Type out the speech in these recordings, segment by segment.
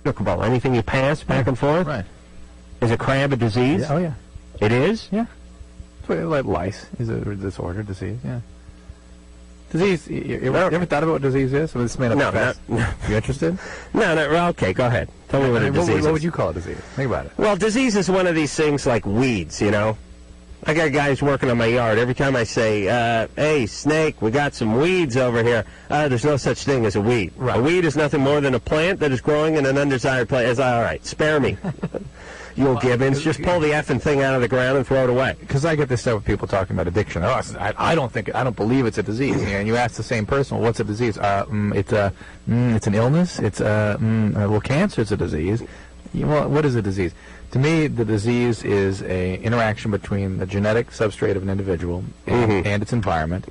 communicable? Anything you pass back and forth? Right. Is a crab a disease? Yeah, oh, yeah. It is? Yeah. Like lice is a disorder, disease, yeah. Disease, you ever thought about what disease is? I mean, this may not be fast. No. You interested? No, okay, go ahead. Tell me what a disease is. What would you call a disease? Think about it. Well, disease is one of these things like weeds, you know? I got guys working on my yard. Every time I say, hey, Snake, we got some weeds over here, there's no such thing as a weed. Right. A weed is nothing more than a plant that is growing in an undesired place. All right, spare me. You'll Gibbons, just pull the effing thing out of the ground and throw it away. Because I get this stuff with people talking about addiction. Oh, I don't believe it's a disease. And you ask the same person, well, what's a disease? It's an illness. It's well, cancer is a disease. Well, what is a disease? To me, the disease is a interaction between the genetic substrate of an individual and its environment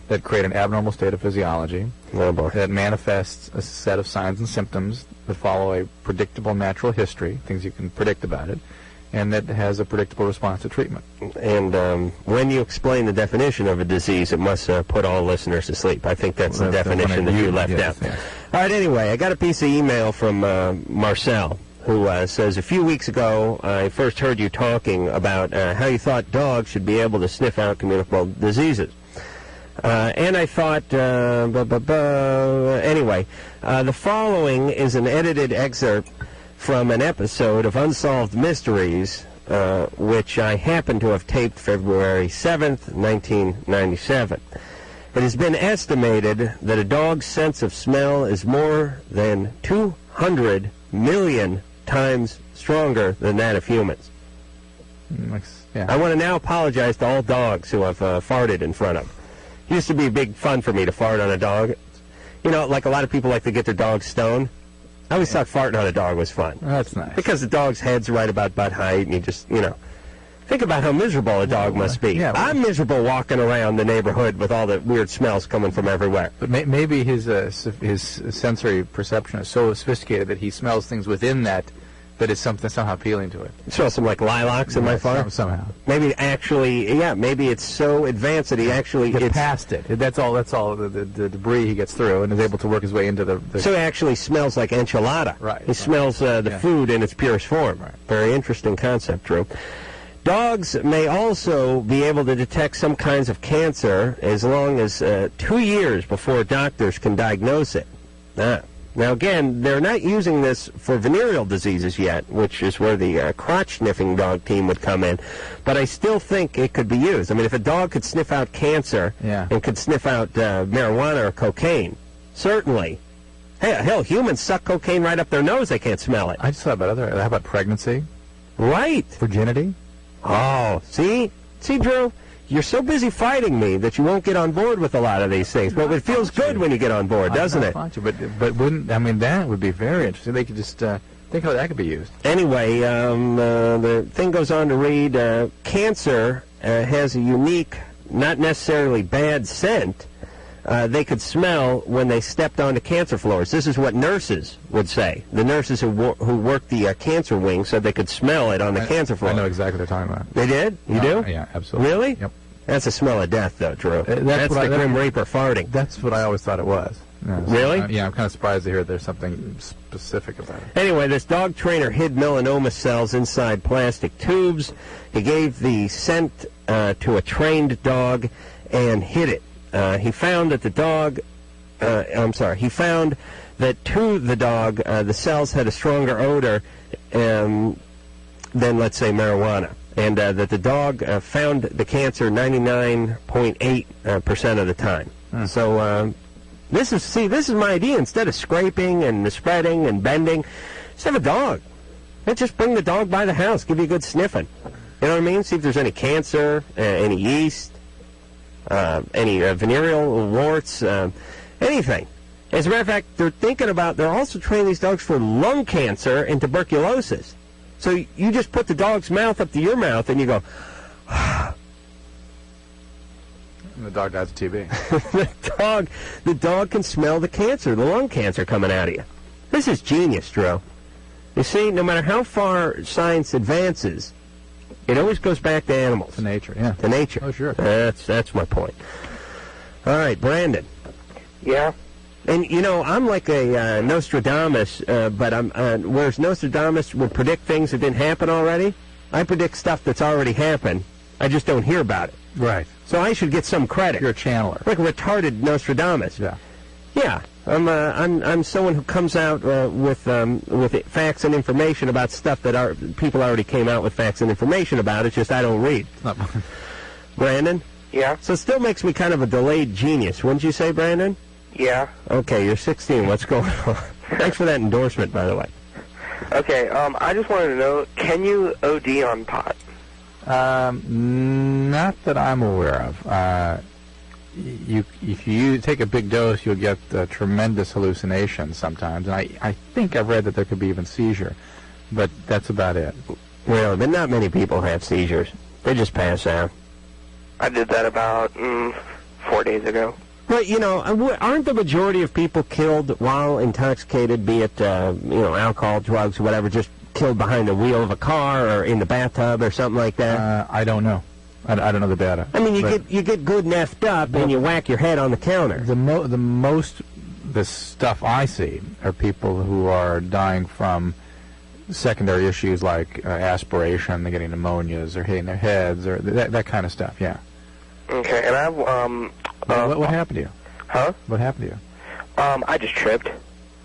that create an abnormal state of physiology that manifests a set of signs and symptoms that follow a predictable natural history, things you can predict about it, and that has a predictable response to treatment. And when you explain the definition of a disease, it must put all listeners to sleep. I think that's the definition that you left out. Yes. All right, anyway, I got a piece of email from Marcel, who says, a few weeks ago, I first heard you talking about how you thought dogs should be able to sniff out communicable diseases. And I thought, anyway, the following is an edited excerpt from an episode of Unsolved Mysteries, which I happen to have taped February 7th, 1997. It has been estimated that a dog's sense of smell is more than 200 million times stronger than that of humans. Yeah. I want to now apologize to all dogs who I've farted in front of. It used to be big fun for me to fart on a dog. You know, like a lot of people like to get their dogs stoned. I always thought farting on a dog was fun. That's nice. Because the dog's head's right about butt height, and you just, think about how miserable a dog must be. Yeah, I'm miserable walking around the neighborhood with all the weird smells coming from everywhere. But maybe his sensory perception is so sophisticated that he smells things within that is somehow appealing to it. It smells some like lilacs in my farm. Somehow. Maybe maybe it's so advanced that he actually gets past it. That's all the debris he gets through and is able to work his way into the So he actually smells like enchilada. Right. He smells the food in its purest form. Right. Very interesting concept, Drew. Dogs may also be able to detect some kinds of cancer as long as 2 years before doctors can diagnose it. Now, again, they're not using this for venereal diseases yet, which is where the crotch-sniffing dog team would come in. But I still think it could be used. I mean, if a dog could sniff out cancer and could sniff out marijuana or cocaine, certainly. Hell, humans suck cocaine right up their nose. They can't smell it. I just thought about how about pregnancy? Right. Virginity? Oh, see, Drew? You're so busy fighting me that you won't get on board with a lot of these things. But it feels good when you get on board, doesn't it? But wouldn't, I mean, that would be very interesting. They could just think how that could be used. Anyway, the thing goes on to read, cancer has a unique, not necessarily bad scent. They could smell when they stepped onto cancer floors. This is what nurses would say. The nurses who worked the cancer wing said they could smell it on the cancer floor. I know exactly what they're talking about. They did? You do? Yeah, absolutely. Really? Yep. That's a smell of death, though, Drew. That's the Grim Reaper farting. That's what I always thought it was. Yeah, really? I'm kind of surprised to hear there's something specific about it. Anyway, this dog trainer hid melanoma cells inside plastic tubes. He gave the scent to a trained dog and hid it. He found that to the dog, the cells had a stronger odor than, let's say, marijuana. And that the dog found the cancer 99.8% of the time. So this is my idea. Instead of scraping and spreading and bending, just have a dog. Just bring the dog by the house, give you a good sniffing. You know what I mean? See if there's any cancer, any yeast. Any venereal warts, anything. As a matter of fact, they're also training these dogs for lung cancer and tuberculosis. So you just put the dog's mouth up to your mouth and you go, and the dog dies of TB. the dog can smell the cancer, the lung cancer coming out of you. This is genius, Drew. You see, no matter how far science advances, it always goes back to animals. To nature, yeah. To nature. Oh, sure. That's my point. All right, Brandon. Yeah? And, you know, I'm like a Nostradamus, but whereas Nostradamus would predict things that didn't happen already, I predict stuff that's already happened. I just don't hear about it. Right. So I should get some credit. You're a channeler. Like a retarded Nostradamus. Yeah. Yeah. I'm someone who comes out with facts and information about stuff that people already came out with facts and information about. It's just I don't read. Brandon? Yeah? So it still makes me kind of a delayed genius, wouldn't you say, Brandon? Yeah. Okay, you're 16. What's going on? Thanks for that endorsement, by the way. Okay, I just wanted to know, can you OD on pot? Not that I'm aware of. If you take a big dose, you'll get tremendous hallucinations sometimes. And I think I've read that there could be even seizure, but that's about it. Well, but not many people have seizures. They just pass out. I did that about 4 days ago. But, you know, aren't the majority of people killed while intoxicated, be it, alcohol, drugs, whatever, just killed behind the wheel of a car or in the bathtub or something like that? I don't know. I don't know the data. I mean, you get good and effed up and you whack your head on the counter. The stuff I see are people who are dying from secondary issues like aspiration, they're getting pneumonias, or hitting their heads, or that kind of stuff. Yeah. Okay, and I've what happened to you? Huh? What happened to you? I just tripped.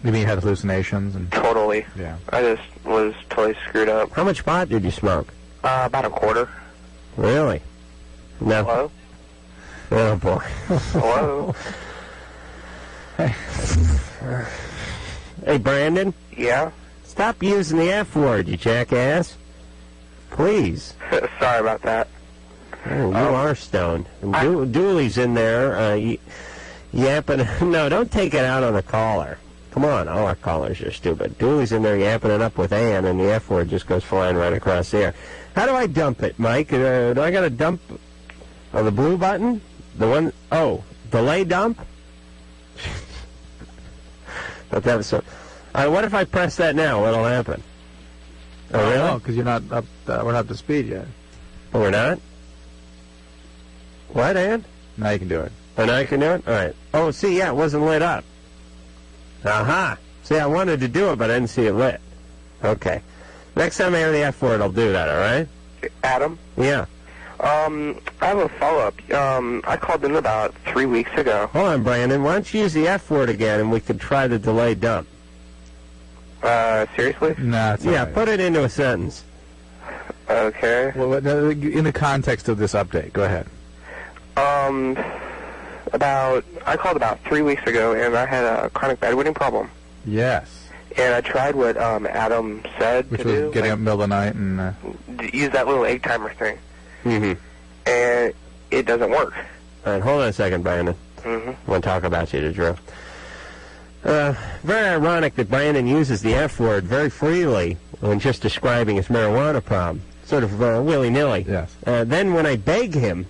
You mean you had hallucinations and? Totally. Yeah. I just was totally screwed up. How much pot did you smoke? About a quarter. Really? No. Hello? Oh, boy. Hello? Hey, Brandon? Yeah? Stop using the F word, you jackass. Please. Sorry about that. Oh, you are stoned. Dooley's in there yapping. No, don't take it out on the caller. Come on, all our callers are stupid. Dooley's in there yapping it up with Ann, and the F word just goes flying right across the air. How do I dump it, Mike? Do I got to dump on the blue button? The one, delay dump? But that was so. What if I press that now? What'll happen? Oh, really? No, because you're not up. We're not up to speed yet. Oh, we're not? What, Ann? Now you can do it. Oh, now I can do it? All right. Oh, see, yeah, it wasn't lit up. Aha. See, I wanted to do it, but I didn't see it lit. Okay. Next time I hear the F word, I'll do that, all right? Adam? Yeah. I have a follow-up. I called in about 3 weeks ago. Hold on, Brandon. Why don't you use the F word again, and we could try the delay dump? Seriously? No, it's Yeah, all right. put it into a sentence. Okay. Well, in the context of this update, go ahead. I called about 3 weeks ago, and I had a chronic bedwetting problem. Yes. And I tried what Adam said Which to was do. getting up in the middle of the night and... Use that little egg timer thing. Mm-hmm. And it doesn't work. All right, hold on a second, Brandon. Mm-hmm. I want to talk about you to Drew. Very ironic that Brandon uses the F word very freely when just describing his marijuana problem. Sort of willy-nilly. Yes. Then when I beg him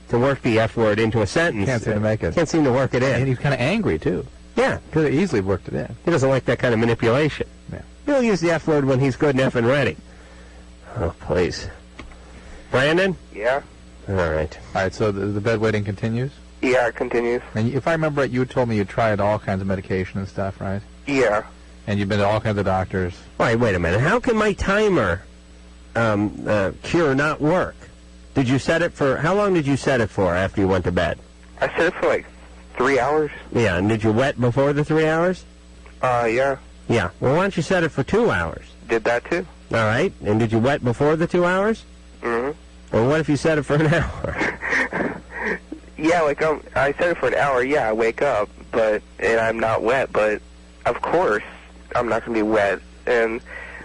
to work the F word into a sentence... Can't seem to make it. Can't seem to work it in. And he's kind of angry, too. Yeah. Could have easily worked it in. He doesn't like that kind of manipulation. Yeah. He'll use the F word when he's good and effing ready. Oh, please. Brandon? Yeah? All right. All right, so the bedwetting continues? Yeah, it continues. And if I remember right, you told me you tried all kinds of medication and stuff, right? Yeah. And you've been to all kinds of doctors. Wait a minute. How can my timer cure not work? Did you set it for... How long did you set it for after you went to bed? I set it for like 3 hours. Yeah, and did you wet before the 3 hours? Yeah. Yeah. Well, why don't you set it for 2 hours? Did that too. All right. And did you wet before the 2 hours? Mm-hmm. Well, what if you set it for an hour? Yeah, like I set it for an hour. Yeah, I wake up, and I'm not wet. But of course, I'm not gonna be wet. And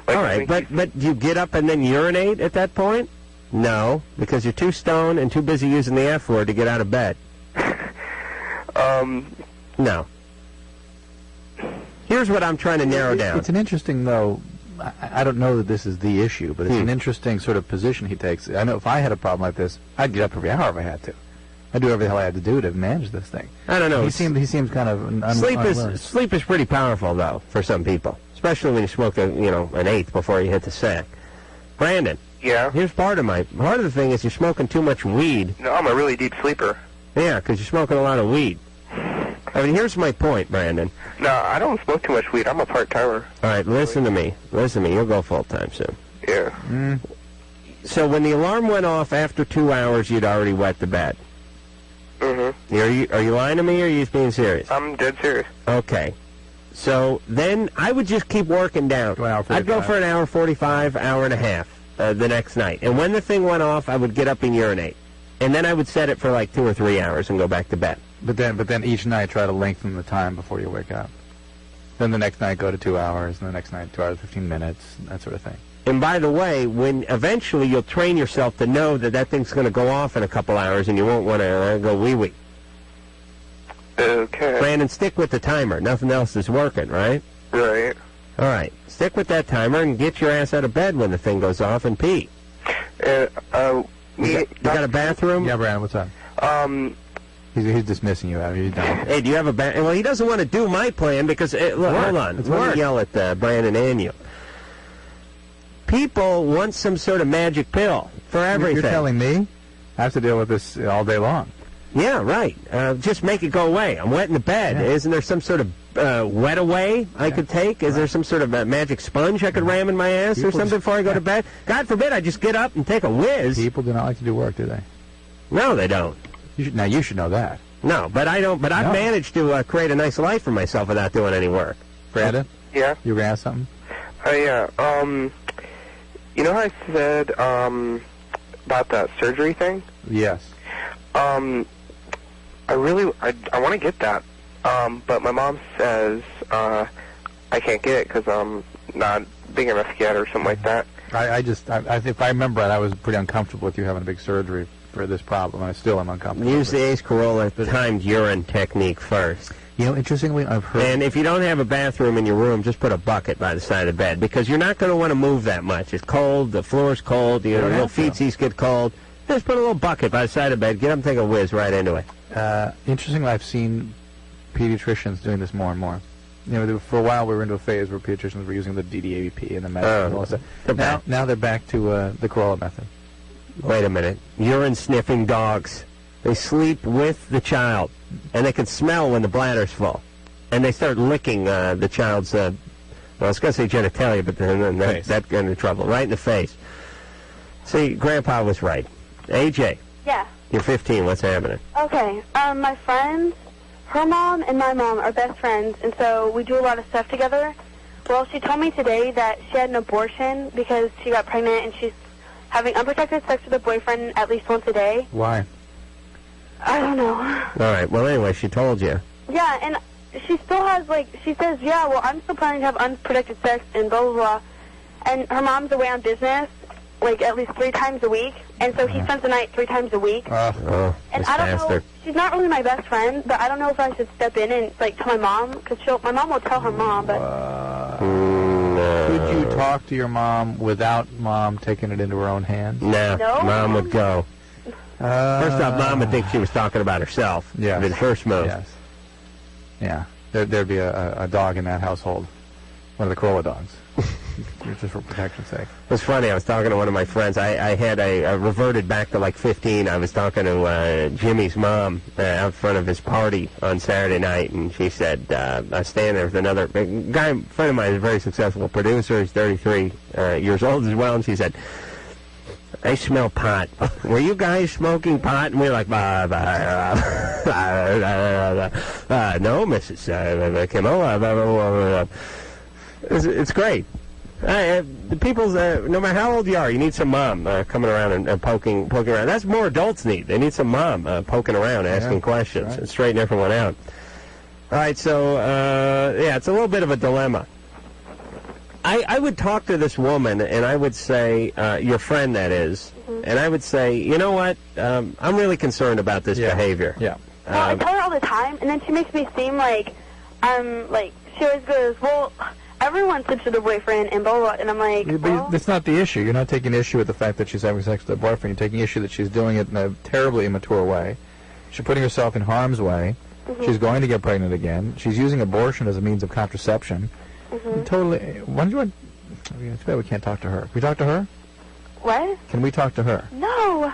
like, all right, but do you get up and then urinate at that point? No, because you're too stoned and too busy using the F word to get out of bed. No. Here's what I'm trying to narrow down. It's an interesting, though. I don't know that this is the issue, but it's an interesting sort of position he takes. I know if I had a problem like this, I'd get up every hour if I had to. I'd do everything the hell I had to do to manage this thing. I don't know. He seems kind of sleep is pretty powerful though for some people, especially when you smoke an eighth before you hit the sack. Brandon. Yeah. Here's part of the thing is you're smoking too much weed. No, I'm a really deep sleeper. Yeah, because you're smoking a lot of weed. I mean, here's my point, Brandon. No, I don't smoke too much weed. I'm a part-timer. All right, listen to me. Listen to me. You'll go full-time soon. Yeah. So when the alarm went off after 2 hours, you'd already wet the bed. Mm-hmm. Are you lying to me, or are you just being serious? I'm dead serious. Okay. So then I would just keep working down. I'd go for an hour 45, hour and a half the next night. And when the thing went off, I would get up and urinate. And then I would set it for like 2 or 3 hours and go back to bed. But then each night try to lengthen the time before you wake up. Then the next night go to 2 hours, and the next night 2 hours 15 minutes, that sort of thing. And by the way, when eventually you'll train yourself to know that thing's going to go off in a couple hours, and you won't want to go wee-wee. Okay. Brandon, stick with the timer. Nothing else is working, right? Right. All right. Stick with that timer and get your ass out of bed when the thing goes off and pee. You got a bathroom? Yeah, Brandon, what's up? He's dismissing you. He's done. Hey, do you have a bathroom? Well, he doesn't want to do my plan because, look, hold on. Let me yell at Brandon and you. People want some sort of magic pill for everything. You're telling me I have to deal with this all day long? Yeah, right. Just make it go away. I'm wet in the bed. Yeah. Isn't there some sort of wet away I could take? Is there some sort of magic sponge I could ram in my ass or something before I go to bed? God forbid I just get up and take a whiz. People do not like to do work, do they? No, they don't. Now you should know that. No, but I don't. But I've managed to create a nice life for myself without doing any work. Brandon? Yeah? You were going to ask something? Yeah. You know how I said about that surgery thing? Yes. I want to get that, but my mom says I can't get it because I'm not big enough yet or something like that. If I remember right, I was pretty uncomfortable with you having a big surgery for this problem. I still am uncomfortable. Use the Ace Carolla timed urine technique first. You know, interestingly, I've heard... And if you don't have a bathroom in your room, just put a bucket by the side of the bed, because you're not going to want to move that much. It's cold, the floor's cold, your little feetsies get cold. Just put a little bucket by the side of the bed, get up and take a whiz right into it. Interestingly, I've seen pediatricians doing this more and more. You know, for a while we were into a phase where pediatricians were using the DDAVP and the medicine and all that stuff. Now they're back to the Carolla method. Wait a minute. Urine-sniffing dogs. They sleep with the child, and they can smell when the bladder's full. And they start licking the child's, well, I was going to say genitalia, but then that got into trouble. Right in the face. See, Grandpa was right. AJ. Yeah. You're 15. What's happening? Okay. My friend, her mom and my mom are best friends, and so we do a lot of stuff together. Well, she told me today that she had an abortion because she got pregnant, and she's having unprotected sex with her boyfriend at least once a day. Why? I don't know. All right. Well, anyway, she told you. Yeah, and she still has, she says, yeah, well, I'm still planning to have unprotected sex and blah, blah, blah. And her mom's away on business, at least 3 times a week. And so he spends the night 3 times a week. And I don't know, she's not really my best friend, but I don't know if I should step in and, tell my mom, because my mom will tell her mom, but... Could you talk to your mom without Mom taking it into her own hands? No. Mom would go. First off, Mom would think she was talking about herself. Yeah. The first move. Yes. Yeah. There'd be a dog in that household. One of the Carolla dogs. Just for protection's sake. It was funny. I was talking to one of my friends. I reverted back to 15. I was talking to Jimmy's mom out front of his party on Saturday night, and she said, I was standing there with another guy, friend of mine, is a very successful producer. He's 33 years old as well, and she said, I smell pot. Were you guys smoking pot? And we were like, no, Mrs. Kimmel. It's great. The people's, no matter how old you are, you need some mom coming around and poking around. That's more adults need. They need some mom poking around, asking questions, and straighten everyone out. All right, so, it's a little bit of a dilemma. I would talk to this woman, and I would say, your friend that is, and I would say, you know what, I'm really concerned about this behavior. Yeah. Well, I tell her all the time, and then she makes me seem like I'm, she always goes, well, everyone sleeps with their boyfriend, and blah, blah, blah, and I'm like, But that's not the issue. You're not taking issue with the fact that she's having sex with her boyfriend. You're taking issue that she's doing it in a terribly immature way. She's putting herself in harm's way. She's going to get pregnant again. She's using abortion as a means of contraception. Totally. Why do you want... It's bad we can't talk to her. Can we talk to her? what? Can we talk to her? No.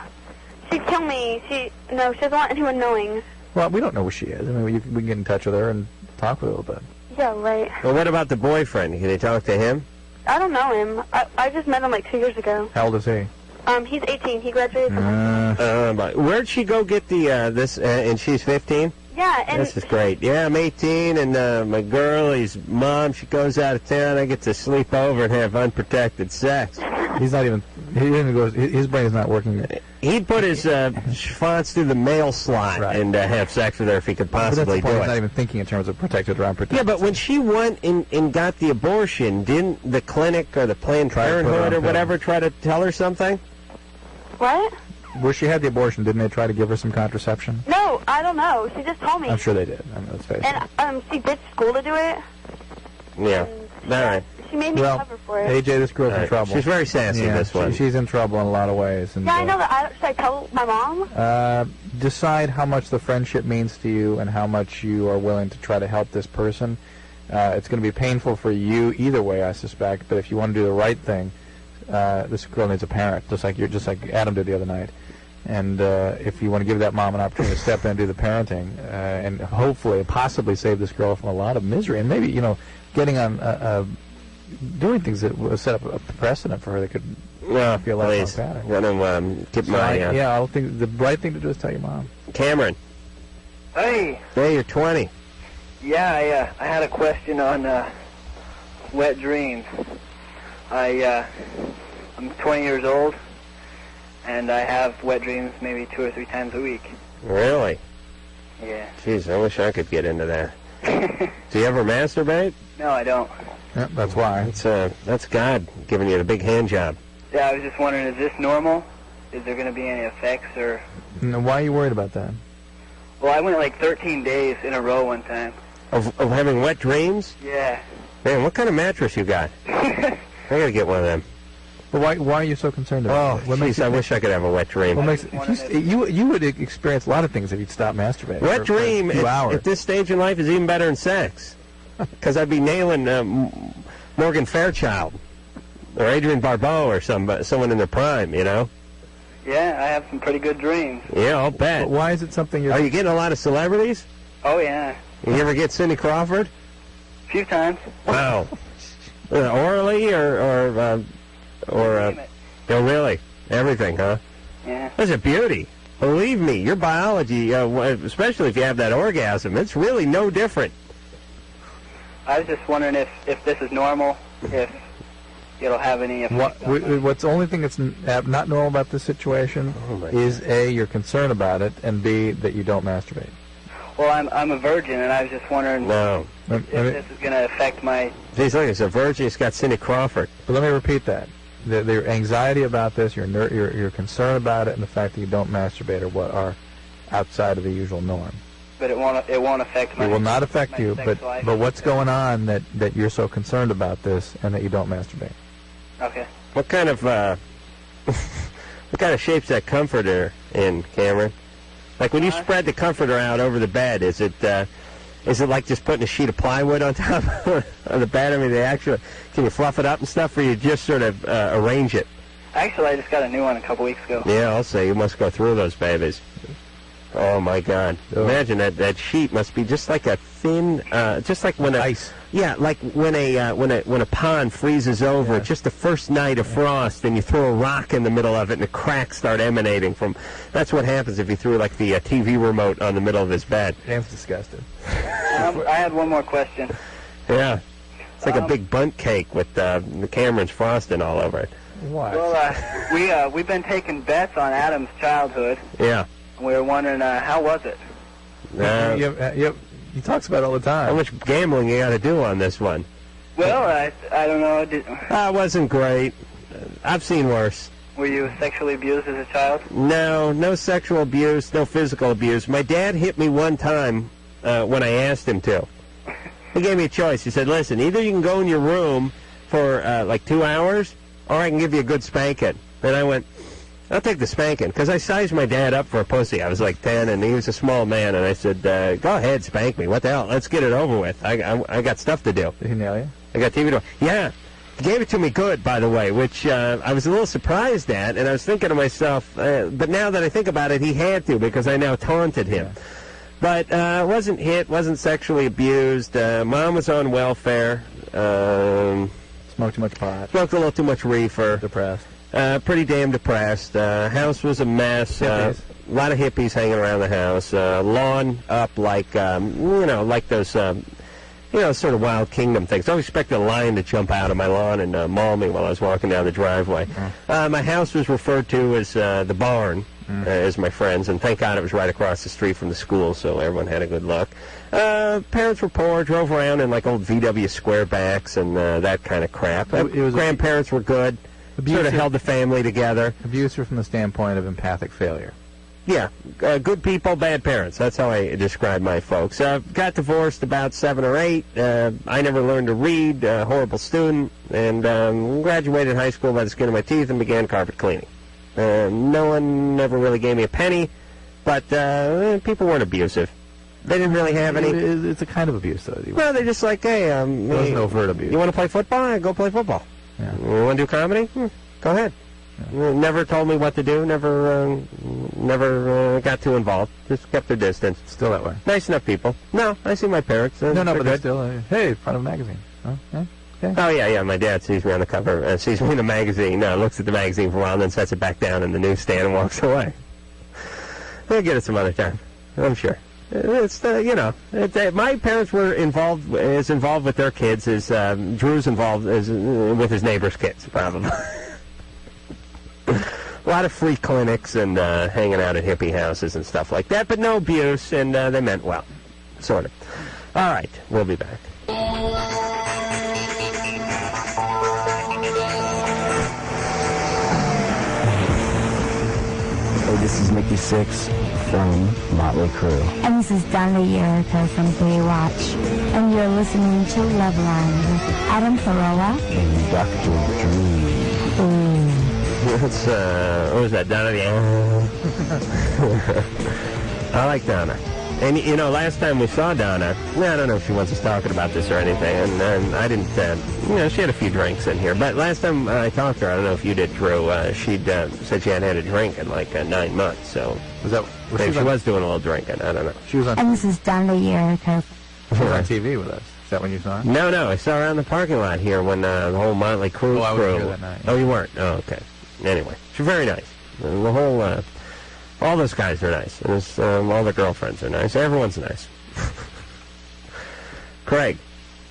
She'd kill me. She doesn't want anyone knowing. Well, we don't know who she is. I mean, we can get in touch with her and talk with her a little bit. Yeah, right. Well, what about the boyfriend? Can you talk to him? I don't know him. I just met him like 2 years ago. How old is he? He's 18. He graduated from Where'd she go get the this? And she's 15. Yeah, and This is great. Yeah, I'm 18, and my girl, his mom, she goes out of town. I get to sleep over and have unprotected sex. He's not even. He didn't even go. His brain is not working. He'd put his fonts through the mail slot and have sex with her if he could possibly but that's the point. do He's it. not even thinking in terms of protected or unprotected. Yeah, but when she went and got the abortion, didn't the clinic or the Planned Parenthood or whatever try to tell her something? What? Where she had the abortion, didn't they try to give her some contraception? No, I don't know. She just told me. I'm sure they did. I mean, let's face it. And she ditched school to do it. Yeah. All right. She made me cover for it. AJ, this girl's in trouble. She's very sassy, this one. She's in trouble in a lot of ways. And, Yeah, I know that. Should I tell my mom? Decide how much the friendship means to you and how much you are willing to try to help this person. It's going to be painful for you either way, I suspect. But if you want to do the right thing, this girl needs a parent, just like Adam did the other night. And if you want to give that mom an opportunity to step in and do the parenting, and hopefully, possibly save this girl from a lot of misery, and maybe getting on doing things that will set up a precedent for her that could be a lot more bad. I don't think the right thing to do is tell your mom. Cameron. Hey. Hey, you're 20. Yeah, I had a question on wet dreams. I'm 20 years old, and I have wet dreams maybe 2 or 3 times a week. Really? Yeah. Jeez, I wish I could get into that. Do you ever masturbate? No, I don't. Yeah, that's why. That's God giving you the big hand job. Yeah, I was just wondering, is this normal? Is there going to be any effects, or? No, why are you worried about that? Well, I went like 13 days in a row one time. Of having wet dreams? Yeah. Man, what kind of mattress you got? I gotta get one of them. But why are you so concerned about it? Jeez, I wish I could have a wet dream. You would experience a lot of things if you'd stop masturbating. Wet dream for a few hours. at this stage in life is even better than sex. Because I'd be nailing Morgan Fairchild or Adrienne Barbeau or someone in their prime, Yeah, I have some pretty good dreams. Yeah, I'll bet. But why is it something you're... Are you getting a lot of celebrities? Oh, yeah. You ever get Cindy Crawford? A few times. Wow. Orally or oh, really? Everything, huh? Yeah. That's a beauty. Believe me, your biology, especially if you have that orgasm, it's really no different. I was just wondering if this is normal, if it'll have any effect. What's the only thing that's not normal about this situation is A, you're concerned about it, and B, that you don't masturbate. Well, I'm a virgin, and I was just wondering if this is going to affect my... He's like, it's a virgin, he's got Cindy Crawford. But let me repeat that. The anxiety about this, your concern about it, and the fact that you don't masturbate are outside of the usual norm. But it won't affect my... It will not affect you, but life. what's going on that you're so concerned about this and that you don't masturbate? Okay. What kind of shape's that comforter in, Cameron? Like when you spread the comforter out over the bed, is it like just putting a sheet of plywood on top of the bed? I mean, can you fluff it up and stuff, or you just sort of arrange it? Actually, I just got a new one a couple weeks ago. Yeah, I'll say you must go through those babies. Oh my God! Imagine that sheet must be just like a thin, just like when ice. Yeah, like when a pond freezes over, just the first night of frost, and you throw a rock in the middle of it, and the cracks start emanating from. That's what happens if you threw like the TV remote on the middle of his bed. That's disgusting. I had one more question. Yeah, it's like a big bundt cake with the Cameron's frosting all over it. What? Well, we've been taking bets on Adam's childhood. Yeah. We were wondering, how was it? He talks about it all the time. How much gambling you got to do on this one? Well, I don't know. It wasn't great. I've seen worse. Were you sexually abused as a child? No sexual abuse, no physical abuse. My dad hit me one time when I asked him to. He gave me a choice. He said, listen, either you can go in your room for like 2 hours, or I can give you a good spanking. And I went, I'll take the spanking, because I sized my dad up for a pussy. I was like 10, and he was a small man, and I said, go ahead, spank me. What the hell? Let's get it over with. I got stuff to do. Did he nail you? I got TV to... Yeah. He gave it to me good, by the way, which I was a little surprised at, and I was thinking to myself, but now that I think about it, he had to, because I now taunted him. But wasn't hit, wasn't sexually abused. Mom was on welfare. Smoked too much pot. Smoked a little too much reefer. Depressed. Pretty damn depressed. House was a mess. A lot of hippies hanging around the house. Lawn up like, like those, sort of Wild Kingdom things. I expected a lion to jump out of my lawn and maul me while I was walking down the driveway. My house was referred to as the barn, as my friends, and thank God it was right across the street from the school, so everyone had a good look. Parents were poor, drove around in like old VW squarebacks and that kind of crap. Grandparents were good. Sort of held the family together. Abusive from the standpoint of empathic failure. Yeah, good people, bad parents. That's how I describe my folks. Got divorced about 7 or 8. I never learned to read, horrible student, and graduated high school by the skin of my teeth and began carpet cleaning. No one ever really gave me a penny, but people weren't abusive. They didn't really have any. It's a kind of abuse, though. Well, they're just like, hey, it wasn't overt abuse. You want to play football? Go play football. Yeah. You want to do comedy? Go ahead. Yeah. Never told me what to do. Never got too involved. Just kept their distance. Still that way. Nice enough people. No, I see my parents. But they're still, hey, front of a magazine. Oh, yeah. Okay. Oh, yeah. My dad sees me on the cover, sees me in the magazine, looks at the magazine for a while, and then sets it back down in the newsstand and walks away. We'll get it some other time, I'm sure. It's, my parents were involved with their kids as Drew's involved with his neighbor's kids, probably. A lot of free clinics and hanging out at hippie houses and stuff like that, but no abuse, and they meant well, sort of. All right, we'll be back. Hey, this is Mickey Six from Motley Crue. And this is Donna Yerica from Baywatch. And you're listening to Loveline with Adam Carolla And Dr. Drew. That's, what was that, Donna? I like Donna. And, last time we saw Donna, I don't know if she wants us talking about this or anything, and I didn't, she had a few drinks in here. But last time I talked to her, I don't know if you did, Drew, she'd said she hadn't had a drink in like 9 months, so maybe she was doing a little drinking, I don't know. She was on. And this is Donna Yerica. She was on TV with us. Is that when you saw her? No, I saw her in the parking lot here when the whole Motley Crue crew. I wasn't here that night. Oh, you weren't? Oh, okay. Anyway, she's very nice. The whole, all those guys are nice. And all the girlfriends are nice. Everyone's nice. Craig.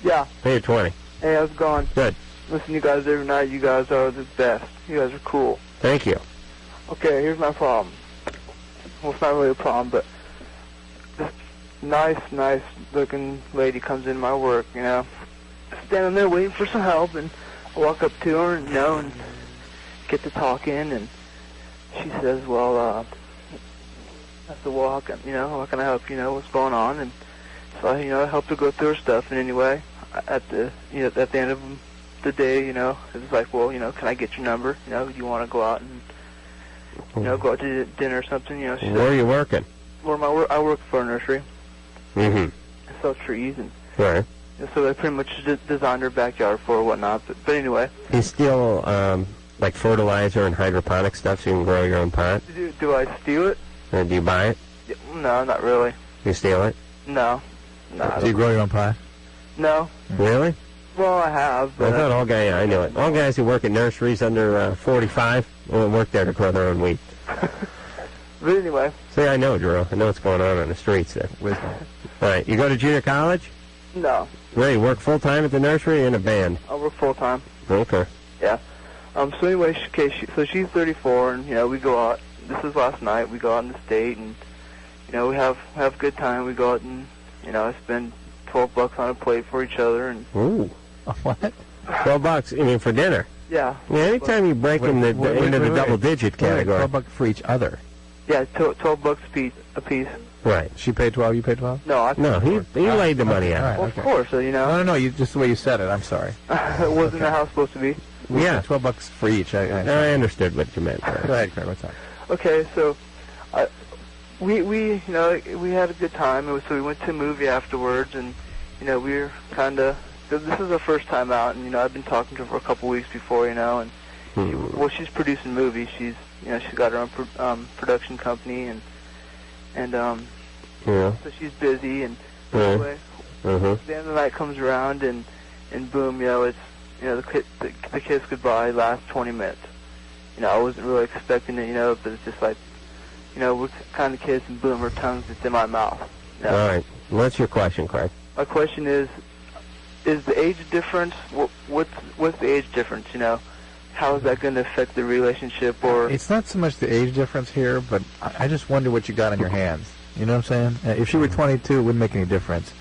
Yeah. Hey, you're 20. Hey, how's it going? Good. Listen to you guys every night. You guys are the best. You guys are cool. Thank you. Okay, here's my problem. Well, it's not really a problem, but this nice looking lady comes in my work, standing there waiting for some help, and I walk up to her, and get to talking, and she says, well, I said, well, how can I help you? What's going on? And so I helped her go through her stuff, and anyway, at the end of the day, it was like, well, can I get your number? Do you want to go out and, go out to dinner or something? She said, where are you working? I work for a nursery. Mm-hmm. I sell trees, and right. So I pretty much designed her backyard for her, whatnot. But anyway. You steal, like fertilizer and hydroponic stuff so you can grow your own pot? Do I steal it? Do you buy it? No, not really. You steal it? No. Do you grow your own pie? No. Really? Well, I have. But I thought I knew it. All guys who work in nurseries under 45 work there to grow their own wheat. But anyway. See, I know, Drew. I know what's going on the streets there. Wisdom. All right, you go to junior college? No. Really, you work full-time at the nursery or in a band? I work full-time. Okay. Yeah. So anyway, so she's 34, and, we go out. This was last night. We go out in the state, and, we have a good time. We go out and, I spend $12 on a plate for each other. And ooh. What? $12, you mean, for dinner? Yeah. Yeah, anytime you break into the double-digit category. $12 for each other. Yeah, $12 a piece. Right. She paid 12, you paid 12? No, he laid the money out. Right, well, of course, No, just the way you said it. I'm sorry. Wasn't that how it's supposed to be? Yeah. $12 for each. I understood what you meant. Go ahead, Craig. What's up? Okay, so we had a good time. So we went to a movie afterwards, and we were kind of. This is our first time out, and I've been talking to her for a couple weeks before, and she's producing movies. She's got her own production company, and Yeah. So she's busy, and Yeah. anyway, Uh-huh. the end of the night comes around, and boom, it's the kiss goodbye lasts 20 minutes. I wasn't really expecting it, but it's just like, we're kind of kiss, and boom, her tongue's just in my mouth. All right. What's your question, Craig? My question is the age difference? What's the age difference? How is that going to affect the relationship? Or It's not so much the age difference here, but I just wonder what you got on your hands. You know what I'm saying? If she were 22, it wouldn't make any difference.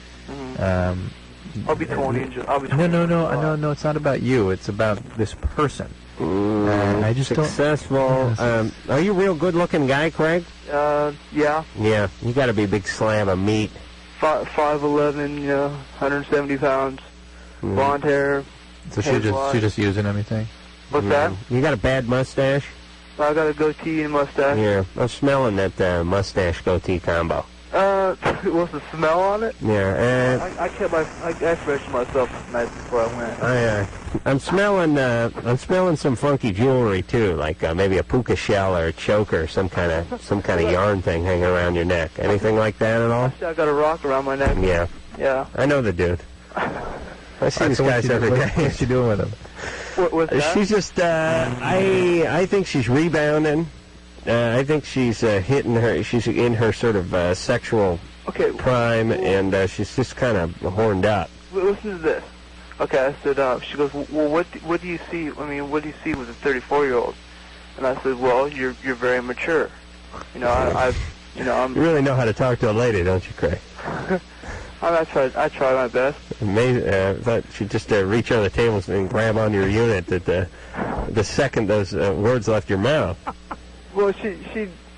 I'll be 20. I'll be 20. No. It's not about you. It's about this person. I just Successful. Are you a real good-looking guy, Craig? Yeah. Yeah. You got to be a big slab of meat. 5'11", 170 pounds, blonde hair. So she just using anything? What's that? You got a bad mustache? I got a goatee and mustache. Yeah. I'm smelling that mustache-goatee combo. What's the smell on it? Yeah. I freshened myself tonight before I went. I'm smelling some funky jewelry too, like maybe a puka shell or a choker, some kind of yarn thing hanging around your neck. Anything like that at all? Actually, I got a rock around my neck. Yeah. Yeah. I know the dude. I see these guys every day. What's she doing with him? What's that? She's just. I think she's rebounding. I think she's hitting her. She's in her sort of sexual prime, and she's just kind of horned up. Listen to this. Okay, I said. She goes, well, what do you see? I mean, what do you see with a 34-year-old? And I said, well, you're very mature. I'm. You really know how to talk to a lady, don't you, Craig? I try my best. Amazing. I thought she'd just reach under the table and grab onto your unit the second those words left your mouth. Well, she,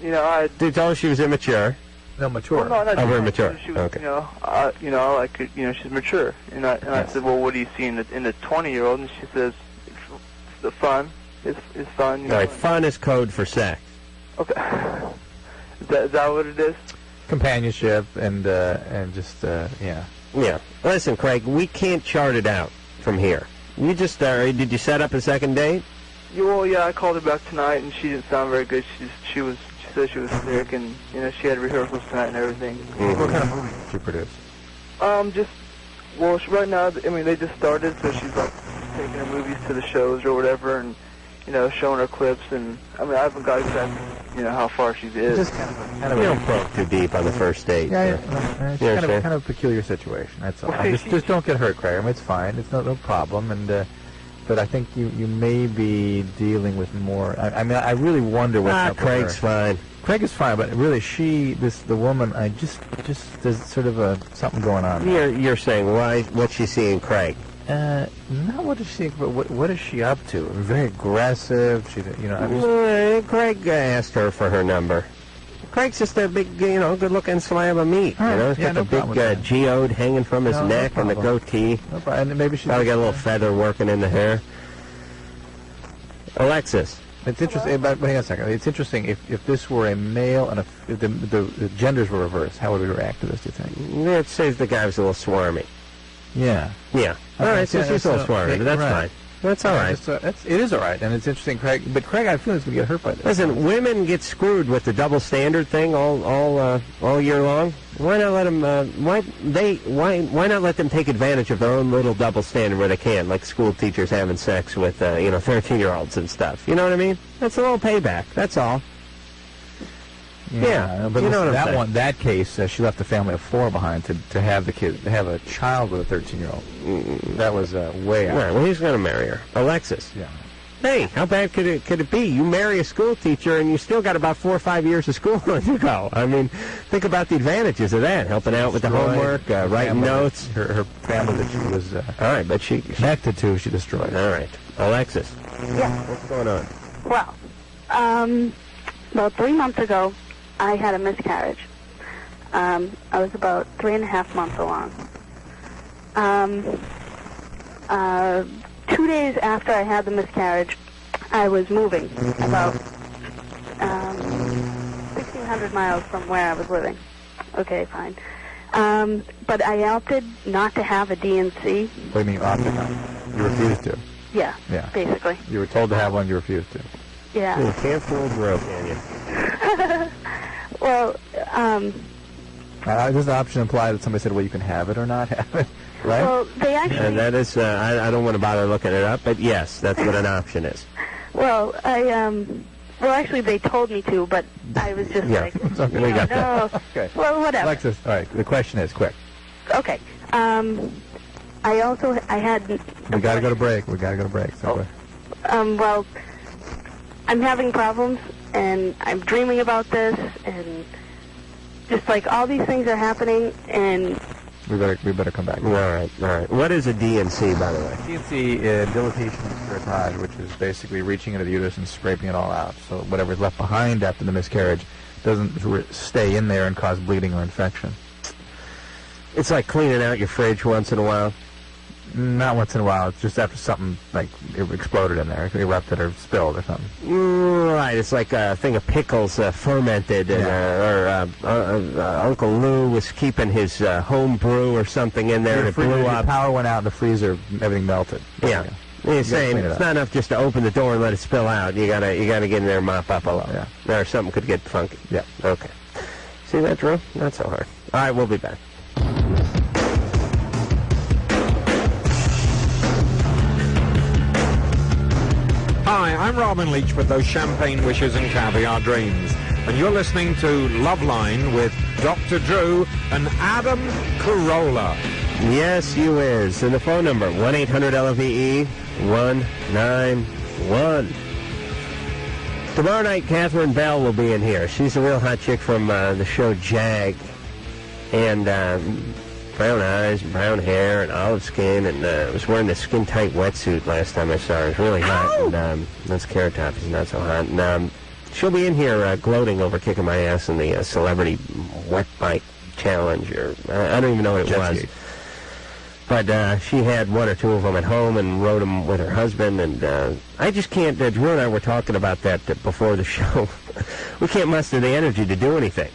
I. Did you tell her she was immature? No, mature. Well, no, not Oh, very mature. She was, okay. she's mature. And I said, well, what do you see in the 20-year-old? And she says, the fun. It's fun. All right, fun is code for sex. Okay. Is that what it is? Companionship and just yeah. Yeah. Listen, Craig, we can't chart it out from here. You just did you set up a second date? Well, yeah, I called her back tonight, and she didn't sound very good. She said she was sick, and she had rehearsals tonight and everything. Mm-hmm. What kind of movie did she produce? Right now, I mean, they just started, so she's like taking her movies to the shows or whatever, and showing her clips, and I mean, I haven't got exactly how far she is. Just kind of You don't probe too deep on the first date. Yeah, it's kind of a peculiar situation. That's all. Well, just don't get hurt, Craig. I mean, it's fine. It's no problem. And but I think you may be dealing with more. I mean, I really wonder what's up with her. Craig's fine. Craig is fine, but really, the woman, I just there's sort of something going on. You're saying what's she seeing, Craig? Not what is she, but what is she up to? Very aggressive. Craig asked her for her number. Craig's just a big, good-looking slab of meat. He's got the big geode hanging from his neck and the goatee. No problem. And maybe she's probably got a little feather working in the hair. Alexis. It's interesting, but hang on a second. It's interesting if this were a male and if the genders were reversed, how would we react to this, do you think? It says the guy was a little swarmy. Yeah. Yeah. All right, so she's a little swarmy, but that's fine. That's all right. It is all right, and it's interesting, Craig. But Craig, I feel he's going to get hurt by this. Listen, women get screwed with the double standard thing all year long. Why not let them? Why not let them take advantage of their own little double standard where they can, like school teachers having sex with 13-year-olds and stuff. You know what I mean? That's a little payback. That's all. Yeah, but you know what I'm saying. That case, she left a family of 4 behind to have the kid, to have a child with a 13-year-old. That was way out. All right, well, he's going to marry her. Alexis. Yeah. Hey, how bad could it be? You marry a school teacher and you still got about 4 or 5 years of school to go. I mean, think about the advantages of that. Helping out with the homework, writing notes. Her family that she was all right, but she connected to, she destroyed. All right. Alexis. Yeah. What's going on? Well, about 3 months ago, I had a miscarriage. I was about 3.5 months along. 2 days after I had the miscarriage, I was moving about 1,600 miles from where I was living. Okay, fine. But I opted not to have a DNC. What do you mean opted not? You refused to? Yeah, basically. You were told to have one, you refused to. Yeah. You can't fool broke, can you? Well, Does the option imply that somebody said, well, you can have it or not have it, right? Well, they actually... And that is, I don't want to bother looking it up, but yes, that's what an option is. Well, well, actually, they told me to, but I was just like, okay. We got no. that. Okay. Well, whatever. Alexis, all right, the question is, quick. Okay. I had... We got to go to break. So well, I'm having problems, and I'm dreaming about this, and just like all these things are happening, and... We better come back. All right. What is a DNC, by the way? DNC, dilatation curettage, which is basically reaching into the uterus and scraping it all out. So whatever is left behind after the miscarriage doesn't stay in there and cause bleeding or infection. It's like cleaning out your fridge once in a while. Not once in a while. It's just after something like it exploded in there, erupted or spilled or something. Right. It's like a thing of pickles fermented, and, Uncle Lou was keeping his home brew or something in there, and it blew up. The power went out in the freezer, everything melted. Yeah. You're saying it's not enough just to open the door and let it spill out. You gotta get in there and mop up a little. Yeah. Or something could get funky. Yeah. Okay. See that, Drew? Not so hard. All right, we'll be back. Hi, I'm Robin Leach with those champagne wishes and caviar dreams. And you're listening to Loveline with Dr. Drew and Adam Carolla. Yes, you is. And the phone number, 1-800-LOVE-191. Tomorrow night, Catherine Bell will be in here. She's a real hot chick from the show Jag. And brown eyes, brown hair, and olive skin, and was wearing this skin-tight wetsuit last time I saw her. It was really hot, and that's Carrot Top. She's not so hot. And she'll be in here gloating over kicking my ass in the celebrity wet bike challenge, or I don't even know what it was. But she had one or two of them at home and rode them with her husband, and I just can't. Drew and I were talking about that before the show. We can't muster the energy to do anything.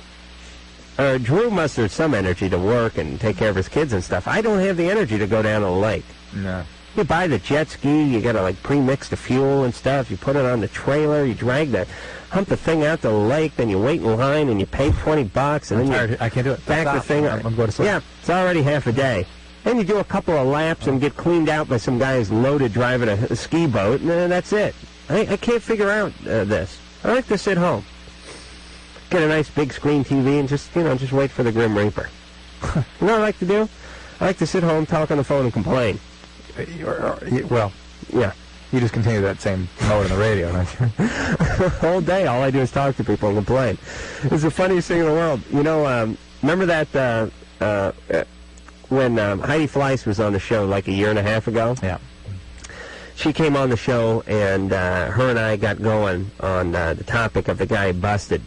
Drew mustered some energy to work and take care of his kids and stuff. I don't have the energy to go down to the lake. No. You buy the jet ski, you got to like pre-mix the fuel and stuff. You put it on the trailer, you hump the thing out to the lake, then you wait in line and you pay $20, and then I can't do it. Back the thing up. I'm going to sleep. Yeah, it's already half a day. Then you do a couple of laps and get cleaned out by some guys loaded driving a ski boat, and then that's it. I can't figure out this. I like to sit home. Get a nice big screen TV and just wait for the Grim Reaper. You know what I like to do? I like to sit home, talk on the phone, and complain. Well, yeah. You just continue that same mode on the radio, don't you? All day, all I do is talk to people and complain. It's the funniest thing in the world. You know, remember that when Heidi Fleiss was on the show like a year and a half ago? Yeah. She came on the show, and her and I got going on the topic of the guy busted.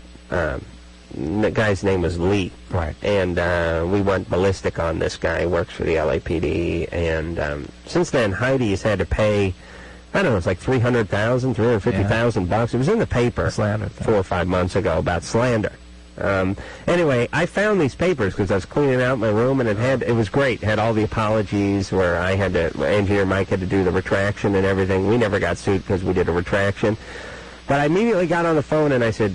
The guy's name was Lee. Right. And we went ballistic on this guy. He works for the LAPD. And since then, Heidi has had to pay, I don't know, it's like $350,000 bucks. It was in the paper slander 4 or 5 months ago about slander. Anyway, I found these papers because I was cleaning out my room, and it was great. It had all the apologies where Engineer Mike had to do the retraction and everything. We never got sued because we did a retraction. But I immediately got on the phone and I said,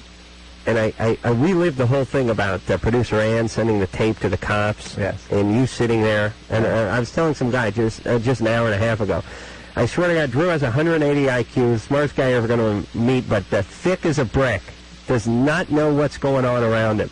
and I relived the whole thing about producer Ann sending the tape to the cops. Yes. And you sitting there. And I was telling some guy just an hour and a half ago, I swear to God, Drew has 180 IQ, the smartest guy you're ever going to meet, but thick as a brick. Does not know what's going on around him.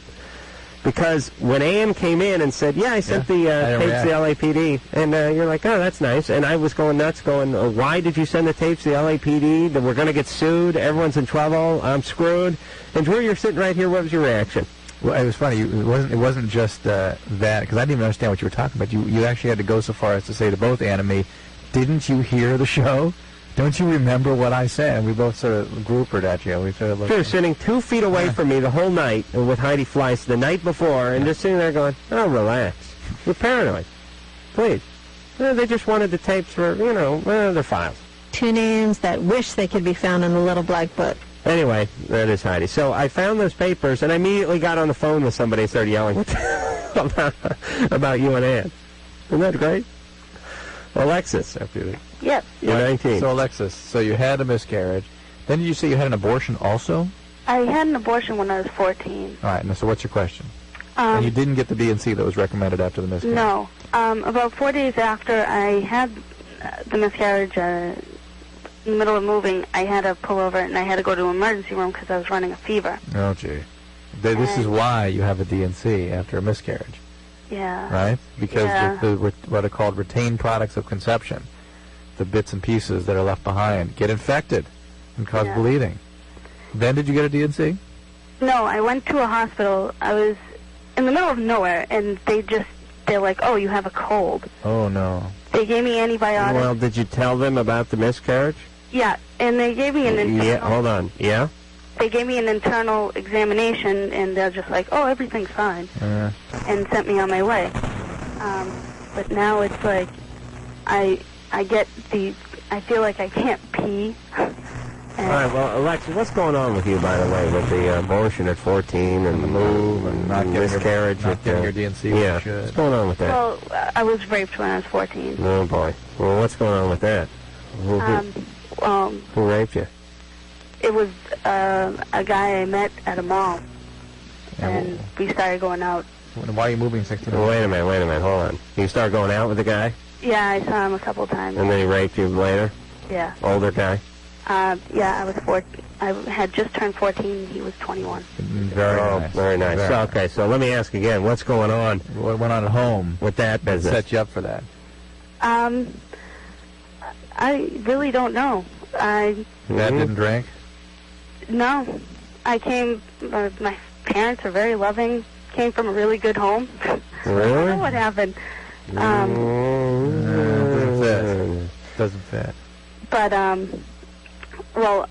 Because when Ann came in and said, yeah, I sent the tapes to the LAPD, and you're like, oh, that's nice. And I was going nuts going, why did you send the tapes to the LAPD? That we're going to get sued? Everyone's in trouble? I'm screwed? And Drew, you're sitting right here. What was your reaction? Well, it was funny. It wasn't just that, because I didn't even understand what you were talking about. You actually had to go so far as to say to both Ann and me, didn't you hear the show? Don't you remember what I said? And we both sort of groupered at you. We sort of Drew sitting 2 feet away from me the whole night with Heidi Fleiss the night before, and just sitting there going, oh, relax. You're paranoid. Please. They just wanted the tapes for, their files. 2 names that wish they could be found in the little black book. Anyway, that is Heidi. So I found those papers, and I immediately got on the phone with somebody and started yelling about you and Ann. Isn't that great? Alexis, after you. Yes. You're 19. So, Alexis, so you had a miscarriage. Then did you say you had an abortion also? I had an abortion when I was 14. All right, now, so what's your question? And you didn't get the D&C that was recommended after the miscarriage? No. About 4 days after I had the miscarriage, in the middle of moving, I had to pull over and I had to go to an emergency room because I was running a fever. Oh, gee. This is why you have a D&C after a miscarriage. Yeah. Right? Because what are called retained products of conception, the bits and pieces that are left behind, get infected and cause bleeding. Then did you get a D&C? No, I went to a hospital. I was in the middle of nowhere, and they're like, oh, you have a cold. Oh, no. They gave me antibiotics. Well, did you tell them about the miscarriage? Yeah, and they gave me an internal... Yeah, hold on. Yeah? They gave me an internal examination, and they're just like, oh, everything's fine, and sent me on my way. But now it's like, I feel like I can't pee. All right, well, Alexis, what's going on with you, by the way, with the abortion at 14 and the move and not miscarriage? Not getting your D&C. Yeah, what's going on with that? Well, I was raped when I was 14. Oh, boy. Well, what's going on with that? Who raped you? It was a guy I met at a mall, and we started going out. Why are you moving 16? Well, wait a minute, hold on. You start going out with the guy? Yeah, I saw him a couple times. And then he raped you later? Yeah. Older guy? Yeah, I was 14. I had just turned 14. He was 21. Very nice. Very nice. Very so, okay, so let me ask again. What's going on? What went on at home with that business? Set you up for that? I really don't know. Dad didn't drink? No. I came... my parents are very loving. Came from a really good home. Really? I don't know what happened. Doesn't fit. But, well,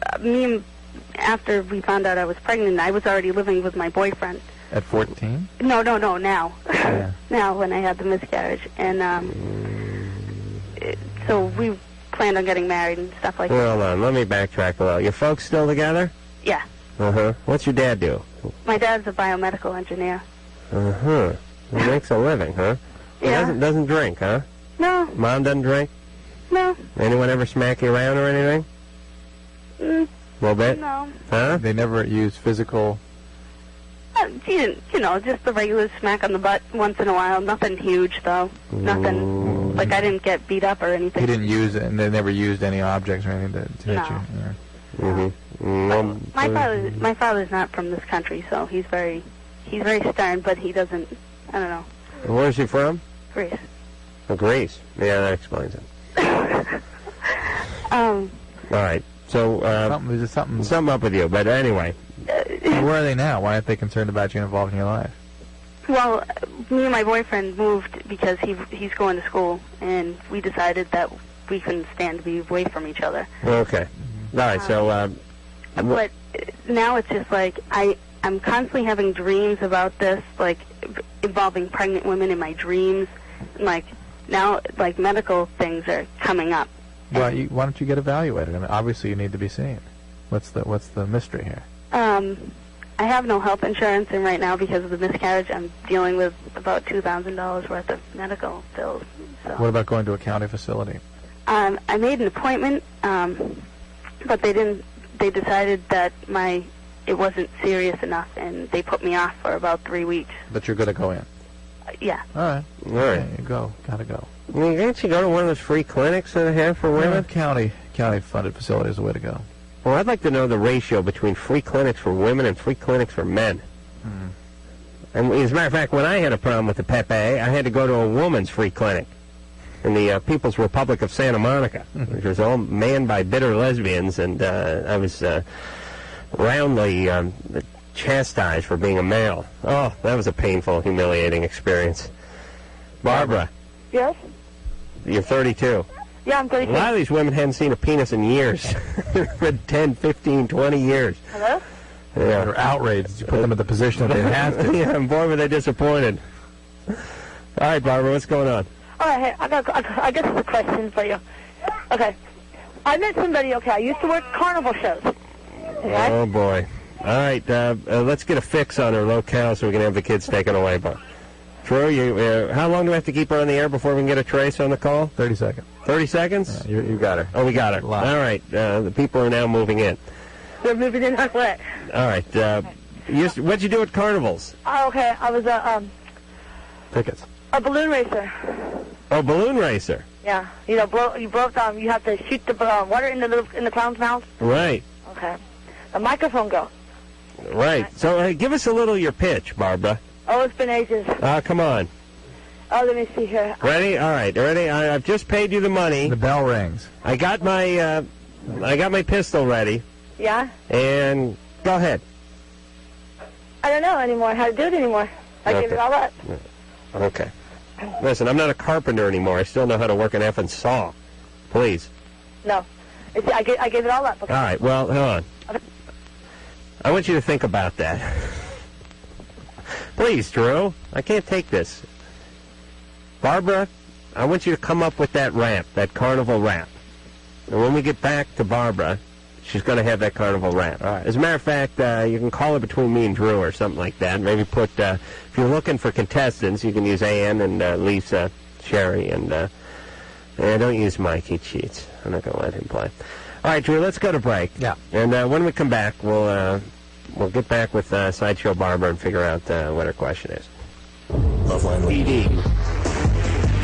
after we found out I was pregnant, I was already living with my boyfriend. At 14? No, now. Yeah. Now, when I had the miscarriage. And, so we planned on getting married and stuff like that. Hold on, let me backtrack a little. Your folks still together? Yeah. Uh-huh. What's your dad do? My dad's a biomedical engineer. Uh-huh. He makes a living, huh? Yeah. He doesn't drink, huh? No. Mom doesn't drink? No. Anyone ever smack you around or anything? A little bit? No. Huh? They never use physical... just the regular smack on the butt once in a while. Nothing huge, though. Nothing. Like, I didn't get beat up or anything. He didn't use it, and they never used any objects or anything to hit you? Yeah. Mm-hmm. My father's not from this country, so he's very stern, but he doesn't, I don't know. Where's he from? Greece. Oh, Greece. Yeah, that explains it. All right. So, something up with you. But anyway. Where are they now? Why aren't they concerned about you involved in your life? Well, me and my boyfriend moved because he's going to school, and we decided that we couldn't stand to be away from each other. Okay. All right, so... but now it's just like, I'm constantly having dreams about this, like, involving pregnant women in my dreams. Like, now, like, medical things are coming up. Why don't you get evaluated? I mean, obviously you need to be seen. What's the mystery here? I have no health insurance, and right now, because of the miscarriage, I'm dealing with about $2,000 worth of medical bills. So. What about going to a county facility? I made an appointment, but they didn't. They decided that it wasn't serious enough, and they put me off for about 3 weeks. But you're going to go in? Yeah. All right. Yeah, you go. Gotta go. Well, can't you go to one of those free clinics that they have for women? County-funded facility is the way to go. Well, I'd like to know the ratio between free clinics for women and free clinics for men. And as a matter of fact, when I had a problem with the Pepe, I had to go to a woman's free clinic in the People's Republic of Santa Monica, which was all manned by bitter lesbians, and I was roundly chastised for being a male. Oh, that was a painful, humiliating experience. Barbara. Yes? You're 32. Yeah, I'm 32. A lot of these women hadn't seen a penis in years. For 10, 15, 20 years. Hello? Yeah. They're outraged. You put them in the position that they have to. Yeah, and boy, were they disappointed. All right, Barbara, what's going on? All right, hey, I guess it's a question for you. Okay. I met somebody, I used to work carnival shows. Okay? Oh, boy. All right, let's get a fix on her locale so we can have the kids taken away. Drew, how long do we have to keep her on the air before we can get a trace on the call? 30 seconds. 30 seconds? Yeah, you got her. Oh, we got her. All right, the people are now moving in. They're moving in on what? All right, What'd you do at carnivals? Oh, okay. I was Tickets. a balloon racer. Oh, balloon racer. Yeah. You know, you have to shoot the water in the clown's mouth. Right. Okay. The microphone girl. Right. So give us a little of your pitch, Barbara. Oh, it's been ages. Come on. Oh, let me see here. Ready? All right. Ready? I've just paid you the money. The bell rings. I got my pistol ready. Yeah? And go ahead. I don't know anymore how to do it anymore. I gave it all up. Okay. Listen, I'm not a carpenter anymore. I still know how to work an effing saw. Please. No. I gave it all up. Okay. All right. Well, hold on. Okay. I want you to think about that. Please, Drew. I can't take this. Barbara, I want you to come up with that rap, that carnival rap. And when we get back to Barbara, she's going to have that carnival rap. All right. As a matter of fact, you can call it between me and Drew or something like that. Maybe put, if you're looking for contestants, you can use Ann and Lisa, Sherry, and don't use Mike. He cheats. I'm not going to let him play. All right, Drew, let's go to break. Yeah. And when we come back, we'll get back with Sideshow Barbara and figure out what her question is. Loveline PD.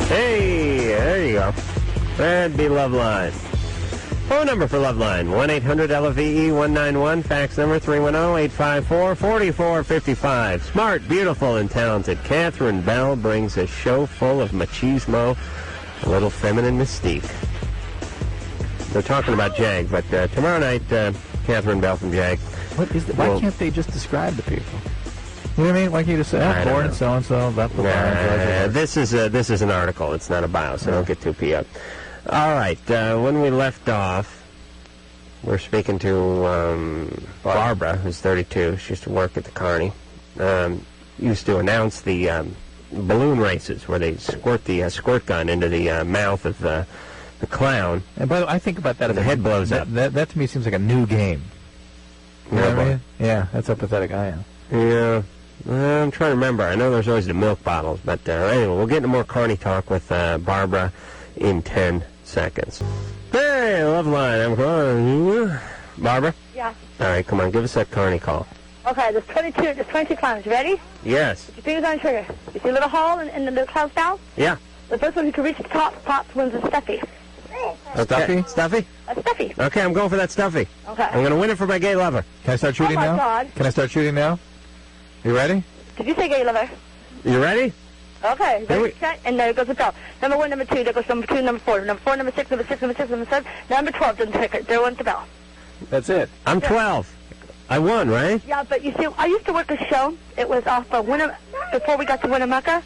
Hey, there you go. That'd be Loveline. Phone number for Loveline, 1-800-LOVE-191. Fax number 310-854-4455. Smart, beautiful, and talented Catherine Bell brings a show full of machismo, a little feminine mystique. They're talking about Jag, but tomorrow night, Catherine Bell from Jag. What is why can't they just describe the people? You know what I mean? Why can't you just say, born and so-and-so, this is an article. It's not a bio, so don't get too pee up. All right, when we left off, we're speaking to Barbara, who's 32. She used to work at the Carney. Used to announce the balloon races where they squirt the squirt gun into the mouth of the clown. And by the way, I think about that as the head blows up. That to me seems like a new game. You know what I mean? Yeah, that's how pathetic I am. Yeah. I'm trying to remember. I know there's always the milk bottles, but anyway, we'll get into more Carney talk with Barbara in 10 seconds. Hey, Loveline, I'm calling. Barbara? Yeah. All right, come on, give us that Carney call. Okay, there's 22 clowns. You ready? Yes. Put your fingers on the trigger. You see a little hole in the little clown's mouth? Yeah. The first one who can reach the top wins a Stuffy. Okay. Stuffy? A Stuffy. Okay, I'm going for that Stuffy. Okay. I'm going to win it for my gay lover. Can I start shooting now? Oh, my God. Can I start shooting now? You ready? Did you say gay lover? You ready? Okay. Ready, set, and there goes the bell. Number 1, number 2, there goes number 2, number 4. Number 4, number 6, number 6, number 6, number 7. Number 12 doesn't take it. There went the bell. That's it. I'm 12. I won, right? Yeah, but you see, I used to work a show. It was off of before we got to Winnemucca.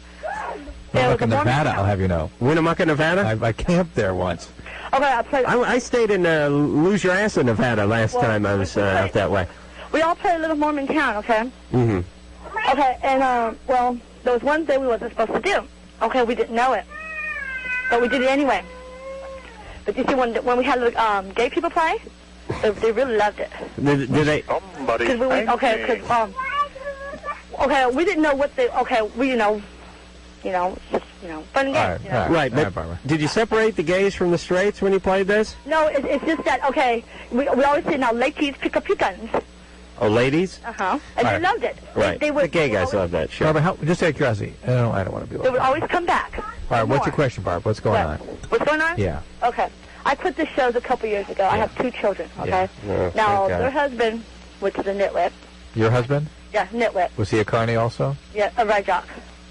Winnemucca, Nevada, I'll have you know. Winnemucca, Nevada? I camped there once. Okay, I'll play. I stayed in Lose Your Ass in Nevada last time I was out that way. We all played a little Mormon town, okay? Mm-hmm. Okay, and, well, there was one thing we wasn't supposed to do. Okay, we didn't know it. But we did it anyway. But you see, when we had gay people play, they really loved it. Did they? Because we didn't know what they, we, fun games, Right, but did you separate the gays from the straights when you played this? No, it's just that, we always say, now, ladies, pick up your guns. Oh, ladies? Uh-huh. And they loved it. Right. The gay guys love that, sure. Barbara, just out of curiosity, I don't want to be like They would always come back. All right, what's your question, Barbara? What's going on? What's going on? Yeah. Okay. I quit the shows a couple years ago. I have 2 children, okay? Yeah. Now, their husband, which is a nitwit. Your husband? Yeah, nitwit. Was he a carny also? Yeah, a ride jock.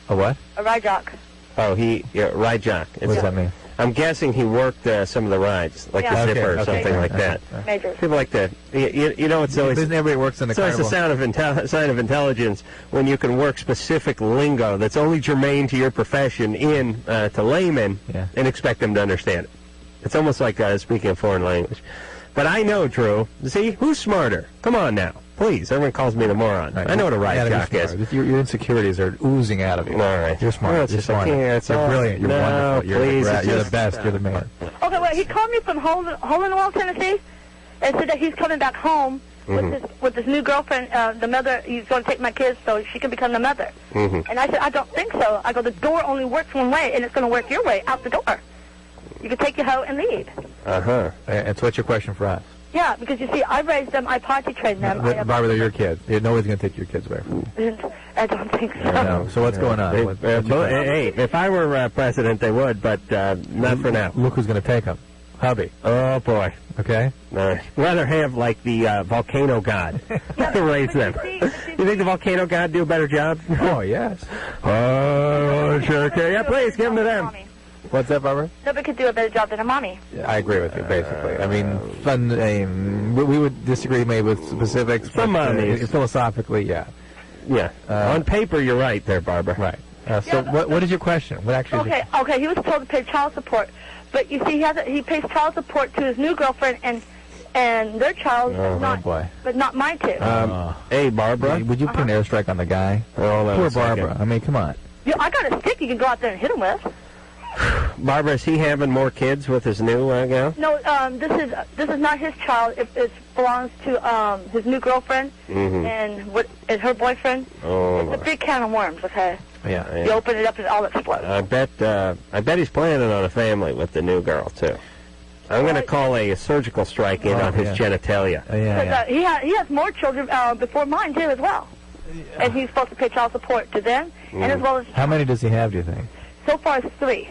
A what? A ride jock. Oh, ride jock. What does that mean? I'm guessing he worked some of the rides, like the Zipper or something like that. Majors. People like that. You know, it's always... Everybody works in the carnival. It's a sign of intelligence when you can work specific lingo that's only germane to your profession to laymen and expect them to understand it. It's almost like speaking a foreign language. But I know, Drew. See, who's smarter? Come on now. Please, everyone calls me the moron. Right. I know what a ride jock is. Your insecurities are oozing out of you. All right. You're smart. Well, you're smart. You're brilliant. You're wonderful. You're the best. You're the man. Okay, well, he called me from Hole in the Wall, Tennessee, and said that he's coming back home with his new girlfriend, the mother. He's going to take my kids so she can become the mother. And I said, I don't think so. I go, the door only works one way, and it's going to work your way, out the door. You can take your hoe and leave. Uh-huh. And so what's your question for us? Yeah, because you see, I raised them, I potty trained them. Barbara, they're your kids. Nobody's going to take your kids away from you. I don't think so. No. So what's going on? Hey, if I were president, they would, but not for now. Look who's going to take them. Hubby. Oh, boy. Okay. Rather have, like, the volcano god to raise them. You think the volcano god do a better job? Oh, yes. Oh, sure can. Yeah, please, give them to them. What's that, Barbara? Nobody could do a better job than a mommy. Yeah, I agree with you, basically. I mean, we would disagree maybe with specifics. Some mommies. Philosophically, yeah. Yeah. On paper, you're right there, Barbara. Right. So what is your question? What actually? Okay. He was told to pay child support, but you see, he pays child support to his new girlfriend and their child, but not mine too. Hey, Barbara, would you put an airstrike on the guy? Oh, poor Barbara. I mean, come on. I got a stick you can go out there and hit him with. Barbara, is he having more kids with his new gal? No, this is not his child. It belongs to his new girlfriend and her boyfriend. Oh, it's a big can of worms. Okay. Yeah. You open it up and it all explodes. I bet he's planning on a family with the new girl too. I'm going to call a surgical strike in on his genitalia. He has more children before mine too as well, and he's supposed to pay child support to them and as well as. How many does he have? Do you think? So far, it's 3.